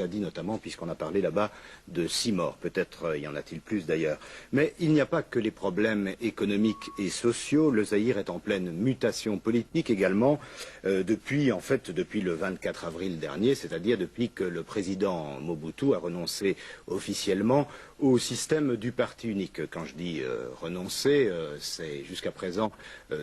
Matadi notamment, puisqu'on a parlé là-bas de 6 morts. Peut-être y en a-t-il plus d'ailleurs. Mais il n'y a pas que les problèmes économiques et sociaux. Le Zaïre est en pleine mutation politique également depuis le 24 avril dernier, c'est-à-dire depuis que le président Mobutu a renoncé officiellement au système du parti unique. Quand je dis renoncer, c'est jusqu'à présent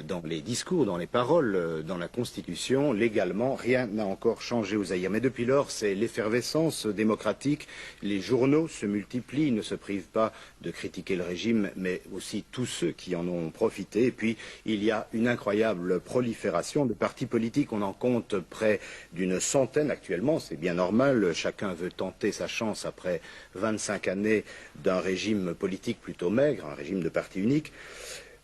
dans les discours, dans les paroles, dans la Constitution, légalement, rien n'a encore changé au Zaïre. Mais depuis lors, c'est l'effervescence démocratique, les journaux se multiplient, ils ne se privent pas de critiquer le régime, mais aussi tous ceux qui en ont profité. Et puis, il y a une incroyable prolifération de partis politiques. On en compte près d'une centaine actuellement, c'est bien normal, chacun veut tenter sa chance après 25 années d'un régime politique plutôt maigre, un régime de parti unique.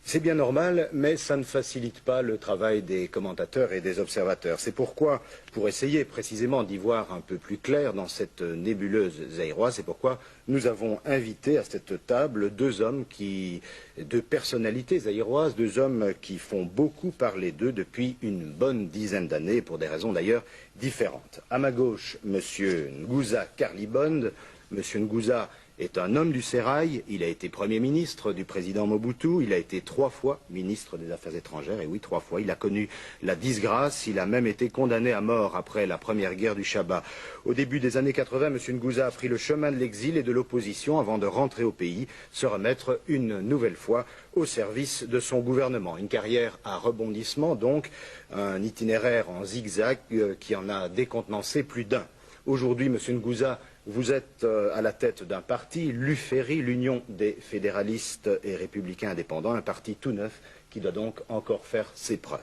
C'est bien normal, mais ça ne facilite pas le travail des commentateurs et des observateurs. C'est pourquoi, pour essayer précisément d'y voir un peu plus clair dans cette nébuleuse zaïroise, c'est pourquoi nous avons invité à cette table deux personnalités zaïroises, deux hommes qui font beaucoup parler d'eux depuis une bonne dizaine d'années, pour des raisons d'ailleurs différentes. À ma gauche, M. Nguza Karlibonde. M. Nguza est un homme du sérail, il a été Premier ministre du président Mobutu, il a été 3 fois ministre des Affaires étrangères, et oui, 3 fois, il a connu la disgrâce, il a même été condamné à mort après la première guerre du Chaba. Au début des années 80, M. Nguza a pris le chemin de l'exil et de l'opposition avant de rentrer au pays, se remettre une nouvelle fois au service de son gouvernement. Une carrière à rebondissement donc, un itinéraire en zigzag qui en a décontenancé plus d'un. Aujourd'hui, M. Nguza, vous êtes à la tête d'un parti, l'UFERI, l'Union des fédéralistes et républicains indépendants, un parti tout neuf qui doit donc encore faire ses preuves.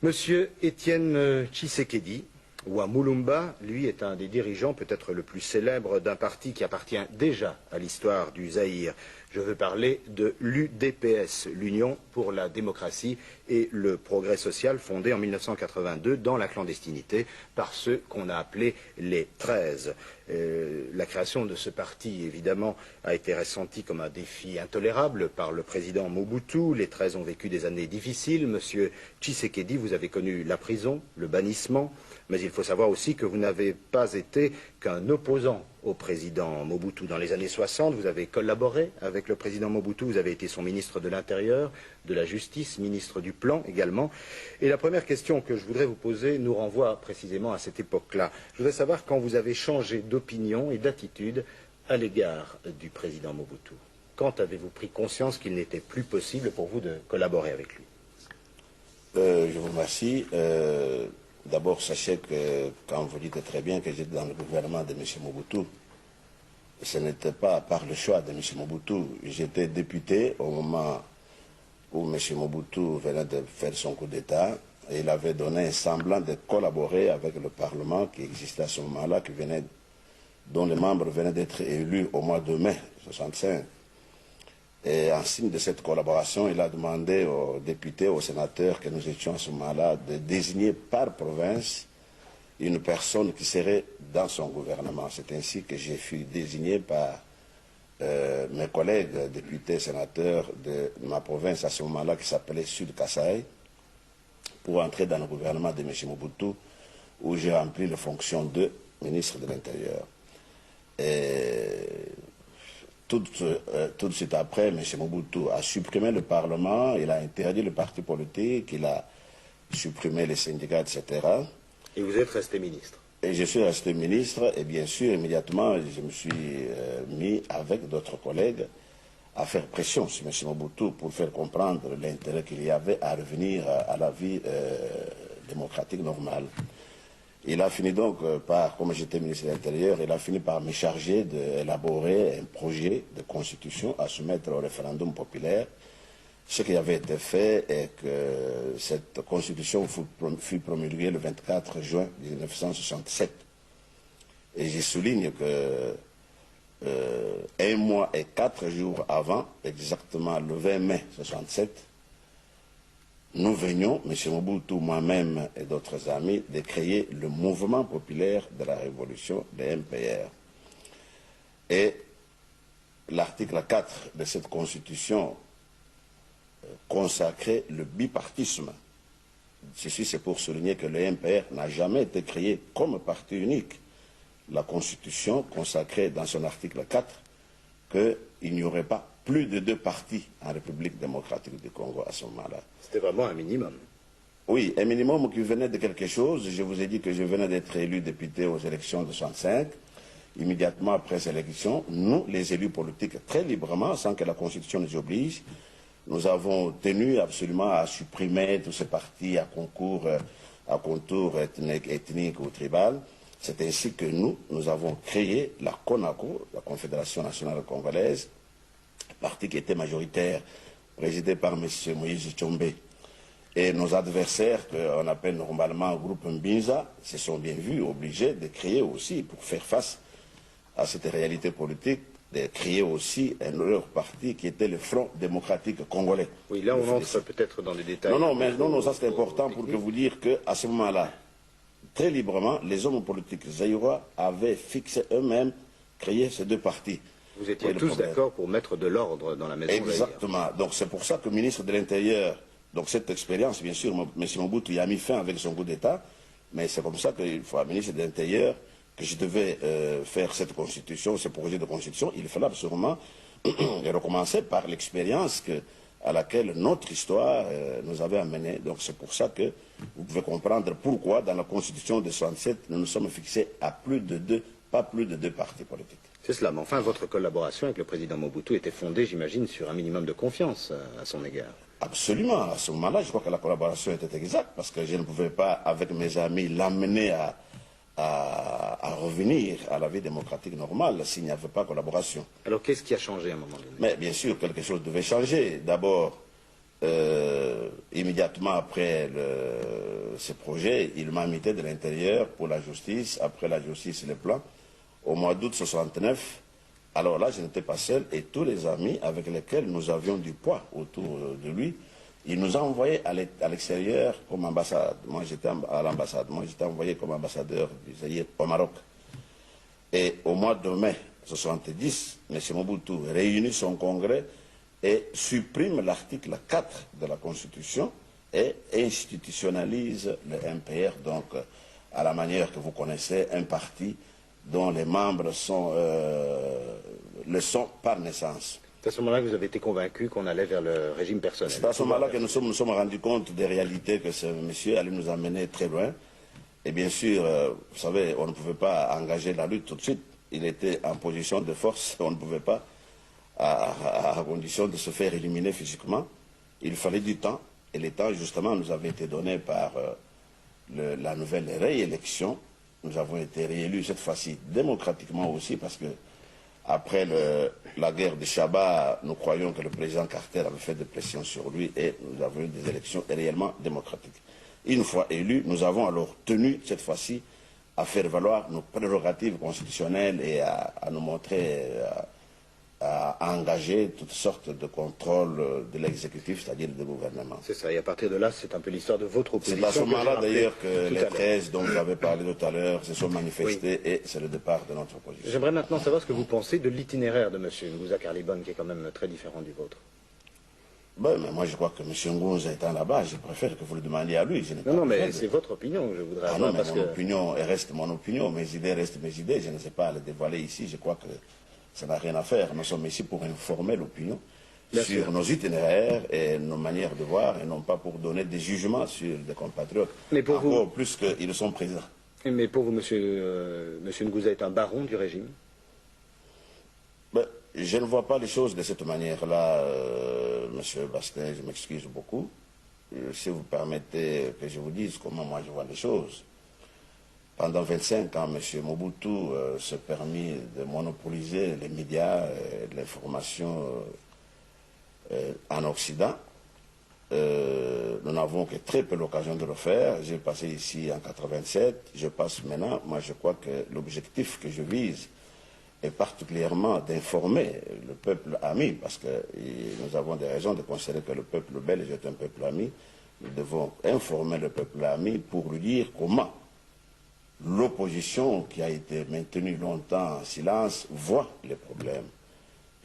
Monsieur Étienne Tshisekedi, Mulumba, lui est un des dirigeants peut-être le plus célèbre d'un parti qui appartient déjà à l'histoire du Zaïre. Je veux parler de l'UDPS, l'Union pour la démocratie et le progrès social, fondée en 1982 dans la clandestinité par ceux qu'on a appelés les 13. La création de ce parti, évidemment, a été ressentie comme un défi intolérable par le président Mobutu. Les 13 ont vécu des années difficiles. Monsieur Tshisekedi, vous avez connu la prison, le bannissement, mais il faut savoir aussi que vous n'avez pas été qu'un opposant au président Mobutu. Dans les années 60, vous avez collaboré avec le président Mobutu, vous avez été son ministre de l'Intérieur, de la Justice, ministre du Plan également. Et la première question que je voudrais vous poser nous renvoie précisément à cette époque-là. Je voudrais savoir quand vous avez changé d'opinion et d'attitude à l'égard du président Mobutu. Quand avez-vous pris conscience qu'il n'était plus possible pour vous de collaborer avec lui? Je vous remercie. D'abord, sachez que, quand vous dites très bien que j'étais dans le gouvernement de M. Mobutu, ce n'était pas par le choix de M. Mobutu. J'étais député au moment où M. Mobutu venait de faire son coup d'État. Et il avait donné un semblant de collaborer avec le Parlement qui existait à ce moment-là, dont les membres venaient d'être élus au mois de mai 1965. Et en signe de cette collaboration, il a demandé aux députés, aux sénateurs que nous étions à ce moment-là, de désigner par province une personne qui serait dans son gouvernement. C'est ainsi que j'ai fui désigné par mes collègues députés, sénateurs de ma province à ce moment-là, qui s'appelait Sud Kasaï, pour entrer dans le gouvernement de M. Mobutu, où j'ai rempli les fonctions de ministre de l'Intérieur. Tout de suite après, M. Mobutu a supprimé le Parlement, il a interdit le parti politique, il a supprimé les syndicats, etc. Et vous êtes resté ministre? Et je suis resté ministre, et bien sûr, immédiatement, je me suis mis avec d'autres collègues à faire pression sur M. Mobutu pour faire comprendre l'intérêt qu'il y avait à revenir à la vie démocratique normale. Il a fini donc par, comme j'étais ministre de l'Intérieur, il a fini par me charger d'élaborer un projet de constitution à soumettre au référendum populaire. Ce qui avait été fait est que cette constitution fut promulguée le 24 juin 1967. Et je souligne que 1 mois et 4 jours avant, exactement le 20 mai 1967, nous venions, M. Mobutu, moi-même et d'autres amis, de créer le mouvement populaire de la révolution, le MPR. Et l'article 4 de cette constitution consacrait le bipartisme. Ceci, c'est pour souligner que le MPR n'a jamais été créé comme parti unique. la Constitution consacrait dans son article 4 qu'il n'y aurait pas plus de 2 partis en République démocratique du Congo à ce moment-là. C'était vraiment un minimum. Oui, un minimum qui venait de quelque chose. Je vous ai dit que je venais d'être élu député aux élections de 1965. Immédiatement après ces élections, nous, les élus politiques, très librement, sans que la Constitution nous y oblige, nous avons tenu absolument à supprimer tous ces partis à contour ethnique ou tribal. C'est ainsi que nous avons créé la CONACO, la Confédération nationale congolaise, parti qui était majoritaire, présidé par M. Moïse Tshombe. Et nos adversaires, qu'on appelle normalement groupe Mbinza, se sont bien vus obligés de créer aussi, pour faire face à cette réalité politique, de créer aussi un autre parti qui était le Front démocratique congolais. Oui, là on entre peut-être dans les détails. Non, ça c'est important pour que vous dire qu'à ce moment-là, très librement, les hommes politiques zaïrois avaient fixé eux-mêmês, créé ces 2 partis. Vous étiez tous d'accord pour mettre de l'ordre dans la maison. Exactement. Donc c'est pour ça que le ministre de l'Intérieur, donc cette expérience, bien sûr, M. Mobutu y a mis fin avec son coup d'État, mais c'est comme ça qu'il faut un ministre de l'Intérieur que je devais faire cette constitution, ce projet de constitution. Il fallait absolument recommencer par l'expérience à laquelle notre histoire nous avait amené. Donc c'est pour ça que vous pouvez comprendre pourquoi dans la constitution de 1967, nous nous sommes fixés à pas plus de 2 partis politiques. C'est cela, mais enfin votre collaboration avec le président Mobutu était fondée, j'imagine, sur un minimum de confiance à son égard. Absolument. À ce moment-là, je crois que la collaboration était exacte, parce que je ne pouvais pas, avec mes amis, l'amener à revenir à la vie démocratique normale s'il n'y avait pas collaboration. Alors qu'est-ce qui a changé à un moment donné? Mais bien sûr, quelque chose devait changer. D'abord, immédiatement après ce projet, il m'a invité de l'Intérieur pour la justice, après la justice et le plan, au mois d'août 69. Alors là, je n'étais pas seul, et tous les amis avec lesquels nous avions du poids autour de lui, il nous a envoyés à l'extérieur comme ambassade. Moi, j'étais à l'ambassade. Moi, j'étais envoyé comme ambassadeur du Zaïre au Maroc. Et au mois de mai 70, M. Mobutu réunit son congrès et supprime l'article 4 de la Constitution et institutionnalise le MPR, donc à la manière que vous connaissez, un parti dont les membres le sont par naissance. C'est à ce moment-là que vous avez été convaincu qu'on allait vers le régime personnel. C'est à ce moment-là que nous sommes rendus compte des réalités que ce monsieur allait nous amener très loin. Et bien sûr, vous savez, on ne pouvait pas engager la lutte tout de suite. Il était en position de force, on ne pouvait pas, à condition de se faire éliminer physiquement. Il fallait du temps. Et le temps, justement, nous avait été donné par la nouvelle réélection. Nous avons été réélus cette fois-ci démocratiquement aussi, parce que après la guerre de Chabat, nous croyons que le président Carter avait fait des pressions sur lui et nous avons eu des élections réellement démocratiques. Une fois élus, nous avons alors tenu cette fois-ci à faire valoir nos prérogatives constitutionnelles et à nous montrer, à engager toutes sortes de contrôles de l'exécutif, c'est-à-dire du gouvernement. C'est ça, et à partir de là, c'est un peu l'histoire de votre opposition. C'est à ce moment-là d'ailleurs que les 13 dont vous avez parlé tout à l'heure se sont manifestés, oui. Et c'est le départ de notre opposition. J'aimerais maintenant savoir ce que vous pensez de l'itinéraire de M. Ngouza Karlibon, qui est quand même très différent du vôtre. Ben, mais moi je crois que M. Ngouza étant là-bas, je préfère que vous le demandiez à lui. Non, mais c'est votre opinion que je voudrais avoir. Non, mais mon opinion reste mon opinion, mes idées restent mes idées, je ne sais pas les dévoiler ici, je crois que ça n'a rien à faire. Nous sommes ici pour informer l'opinion sur nos itinéraires et nos manières de voir, et non pas pour donner des jugements sur des compatriotes, mais pour encore vous, plus qu'ils sont présents. Mais pour vous, monsieur Ngouza est un baron du régime? Ben, je ne vois pas les choses de cette manière-là, monsieur Bastin, je m'excuse beaucoup. Si vous permettez que je vous dise comment moi je vois les choses. Pendant 25 ans, M. Mobutu s'est permis de monopoliser les médias et l'information en Occident. Nous n'avons que très peu l'occasion de le faire. J'ai passé ici en 87, je passe maintenant. Moi, je crois que l'objectif que je vise est particulièrement d'informer le peuple ami, parce que nous avons des raisons de considérer que le peuple belge est un peuple ami. Nous devons informer le peuple ami pour lui dire comment l'opposition qui a été maintenue longtemps en silence voit les problèmes.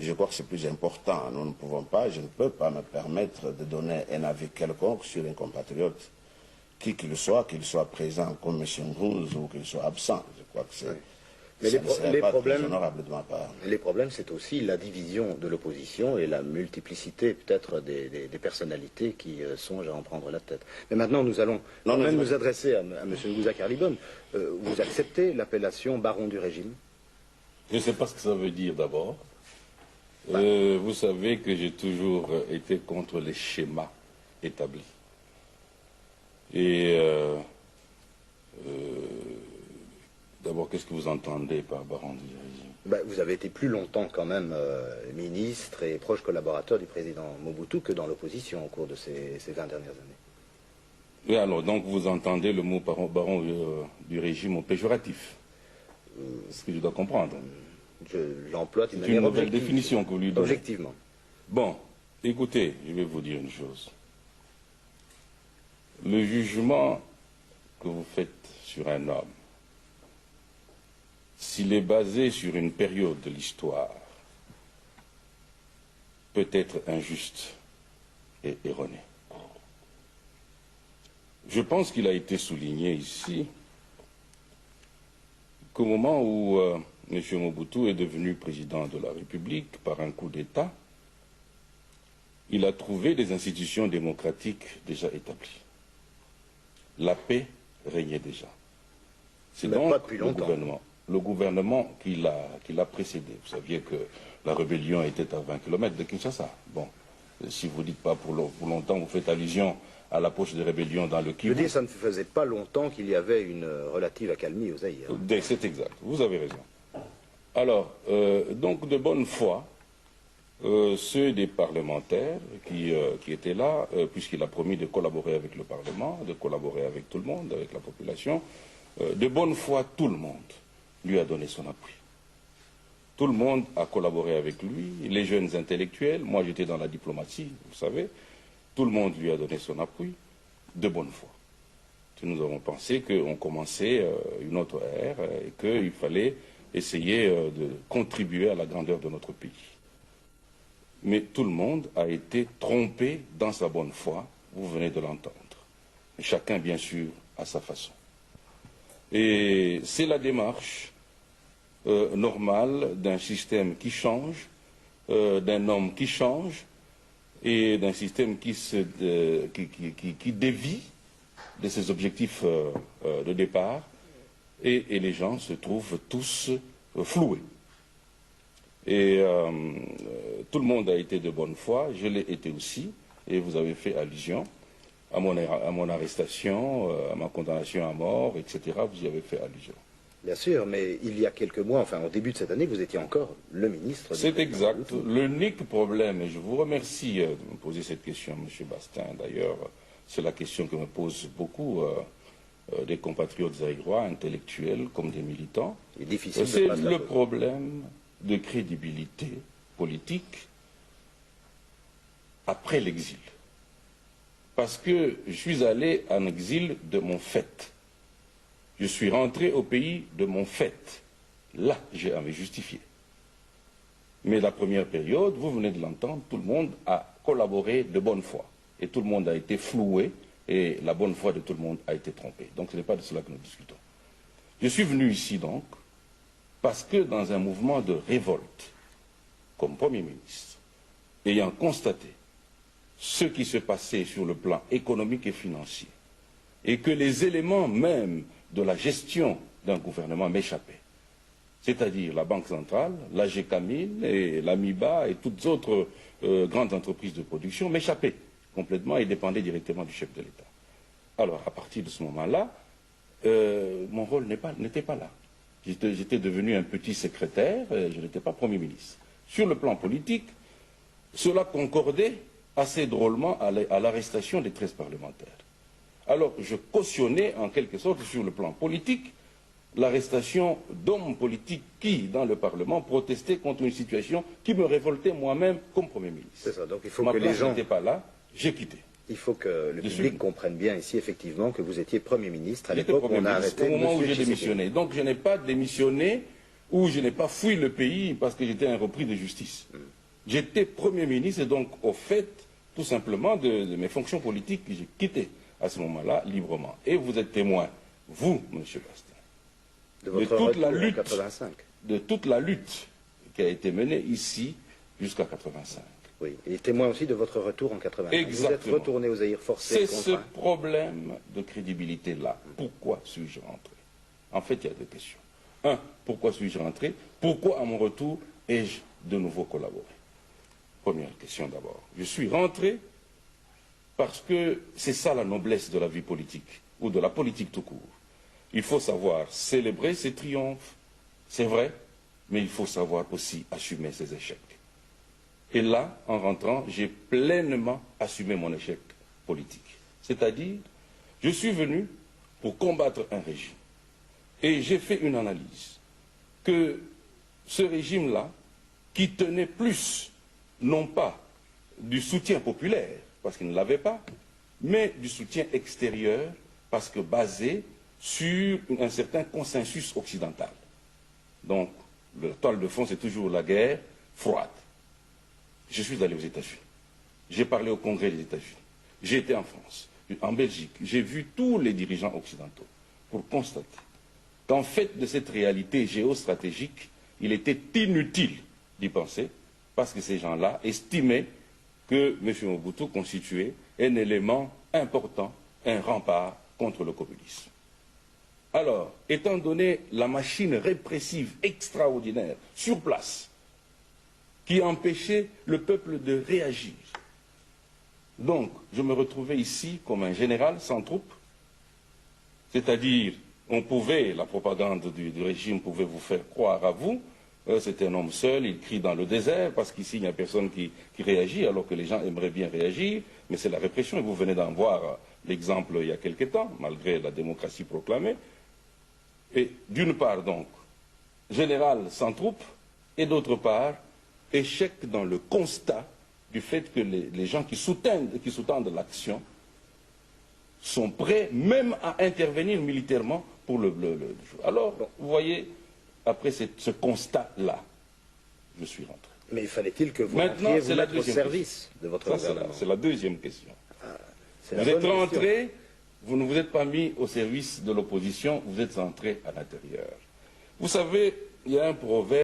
Je crois que c'est plus important. Nous ne pouvons pas, je ne peux pas me permettre de donner un avis quelconque sur un compatriote, qui qu'il soit présent comme M. Ngouza ou qu'il soit absent. Je crois que Mais ça ne serait les pas problèmes, très honorable de ma part. les problèmes, c'est aussi la division de l'opposition et la multiplicité peut-être des personnalités qui songent à en prendre la tête. Mais maintenant, nous allons quand même nous adresser à M. Ngouza Karlibon. Vous acceptez l'appellation baron du régime? Je ne sais pas ce que ça veut dire d'abord. Vous savez que j'ai toujours été contre les schémas établis. Et d'abord, qu'est-ce que vous entendez par baron du régime? Vous avez été plus longtemps quand même ministre et proche collaborateur du président Mobutu que dans l'opposition au cours de ces 20 dernières années. Et alors, donc vous entendez le mot baron du régime au péjoratif? C'est ce que je dois comprendre. Je l'emploie d'une C'est manière une nouvelle objective. définition que vous lui donnez. Objectivement. Bon, écoutez, je vais vous dire une chose. Le jugement que vous faites sur un homme, s'il est basé sur une période de l'histoire, peut être injuste et erroné. Je pense qu'il a été souligné ici qu'au moment où M. Mobutu est devenu président de la République par un coup d'État, il a trouvé des institutions démocratiques déjà établies. La paix régnait déjà. C'est donc pas depuis longtemps. le gouvernement qui l'a précédé. Vous saviez que la rébellion était à 20 km de Kinshasa. Bon, si vous ne dites pas pour longtemps, vous faites allusion à l'approche des rébellions dans le Kivu. Je veux dire, ça ne faisait pas longtemps qu'il y avait une relative accalmie au Zaïre. C'est exact, vous avez raison. Alors, donc de bonne foi, ceux des parlementaires qui étaient là, puisqu'il a promis de collaborer avec le Parlement, de collaborer avec tout le monde, avec la population, de bonne foi, tout le monde lui a donné son appui. Tout le monde a collaboré avec lui, les jeunes intellectuels, moi j'étais dans la diplomatie, vous savez, tout le monde lui a donné son appui, de bonne foi. Nous avons pensé qu'on commençait une autre ère et qu'il fallait essayer de contribuer à la grandeur de notre pays. Mais tout le monde a été trompé dans sa bonne foi, vous venez de l'entendre. Chacun, bien sûr, à sa façon. Et c'est la démarche normale d'un système qui change, d'un homme qui change, et d'un système qui dévie de ses objectifs de départ, et les gens se trouvent tous floués. Et tout le monde a été de bonne foi, je l'ai été aussi, et vous avez fait allusion à mon arrestation, à ma condamnation à mort, etc. Vous y avez fait allusion. Bien sûr, mais il y a quelques mois, enfin au début de cette année, vous étiez encore le ministre. C'est exact. L'unique problème, et je vous remercie de me poser cette question, M. Bastin, d'ailleurs, c'est la question que me posent beaucoup des compatriotes zaïrois, intellectuels comme des militants. C'est le problème de crédibilité politique après l'exil. Parce que je suis allé en exil de mon fait. Je suis rentré au pays de mon fait. Là, j'ai à me justifier. Mais la première période, vous venez de l'entendre, tout le monde a collaboré de bonne foi. Et tout le monde a été floué, et la bonne foi de tout le monde a été trompée. Donc ce n'est pas de cela que nous discutons. Je suis venu ici donc, parce que dans un mouvement de révolte, comme Premier ministre, ayant constaté ce qui se passait sur le plan économique et financier, et que les éléments même de la gestion d'un gouvernement m'échappaient, c'est-à-dire la Banque centrale, la GECAMIN, et l'AMIBA et toutes autres grandes entreprises de production m'échappaient complètement et dépendaient directement du chef de l'État. Alors, à partir de ce moment-là, mon rôle n'était pas là. J'étais devenu un petit secrétaire, je n'étais pas Premier ministre. Sur le plan politique, cela concordait assez drôlement à l'arrestation des 13 parlementaires. Alors, je cautionnais en quelque sorte sur le plan politique l'arrestation d'hommes politiques qui, dans le Parlement, protestaient contre une situation qui me révoltait moi-même comme Premier ministre. C'est ça, donc il faut que les gens n'étaient pas là, j'ai quitté. Il faut que le public comprenne bien ici, effectivement, que vous étiez Premier ministre à l'époque où on a arrêté au moment où j'ai Tshisekedi. démissionné. Donc je n'ai pas démissionné ou je n'ai pas fui le pays parce que j'étais un repris de justice. J'étais Premier ministre et donc au fait, tout simplement, de mes fonctions politiques que j'ai quittées à ce moment-là librement. Et vous êtes témoin, vous, M. Bastin, De votre toute la retour en lutte, 85. de toute la lutte qui a été menée ici jusqu'à 85. Oui, et témoin aussi de votre retour en 85. Exactement. Vous êtes retourné au Zaïre forcé. C'est ce problème de crédibilité-là. Pourquoi suis-je rentré? En fait, il y a deux questions. Un, pourquoi suis-je rentré? Pourquoi, à mon retour, ai-je de nouveau collaboré? Première question d'abord. Je suis rentré parce que c'est ça la noblesse de la vie politique, ou de la politique tout court. Il faut savoir célébrer ses triomphes, c'est vrai, mais il faut savoir aussi assumer ses échecs. Et là, en rentrant, j'ai pleinement assumé mon échec politique. C'est-à-dire, je suis venu pour combattre un régime. Et j'ai fait une analyse que ce régime-là, qui tenait plus, non pas du soutien populaire, parce qu'il ne l'avait pas, mais du soutien extérieur, parce que basé sur un certain consensus occidental. Donc, la toile de fond, c'est toujours la guerre froide. Je suis allé aux États-Unis. J'ai parlé au Congrès des États-Unis. J'ai été en France, en Belgique. J'ai vu tous les dirigeants occidentaux pour constater qu'en fait de cette réalité géostratégique, il était inutile d'y penser parce que ces gens-là estimaient que M. Mobutu constituait un élément important, un rempart contre le communisme. Alors, étant donné la machine répressive extraordinaire sur place, qui empêchait le peuple de réagir. Donc, je me retrouvais ici comme un général sans troupes, c'est-à-dire, on pouvait, la propagande du régime pouvait vous faire croire à vous, c'est un homme seul, il crie dans le désert, parce qu'ici, il n'y a personne qui réagit, alors que les gens aimeraient bien réagir, mais c'est la répression, et vous venez d'en voir l'exemple il y a quelque temps, malgré la démocratie proclamée. Et d'une part, donc, général sans troupes, et d'autre part, échec dans le constat du fait que les gens qui sous-tendent l'action sont prêts même à intervenir militairement pour le Alors, vous voyez, après ce constat-là, je suis rentré. Mais fallait-il que vous Maintenant, rentriez c'est vous la mettre au deuxième service de votre gouvernement? C'est la deuxième question. C'est la Vous êtes bonne rentré, question. vous ne vous êtes pas mis au service de l'opposition, vous êtes entré à l'intérieur. Vous savez, il y a un proverbe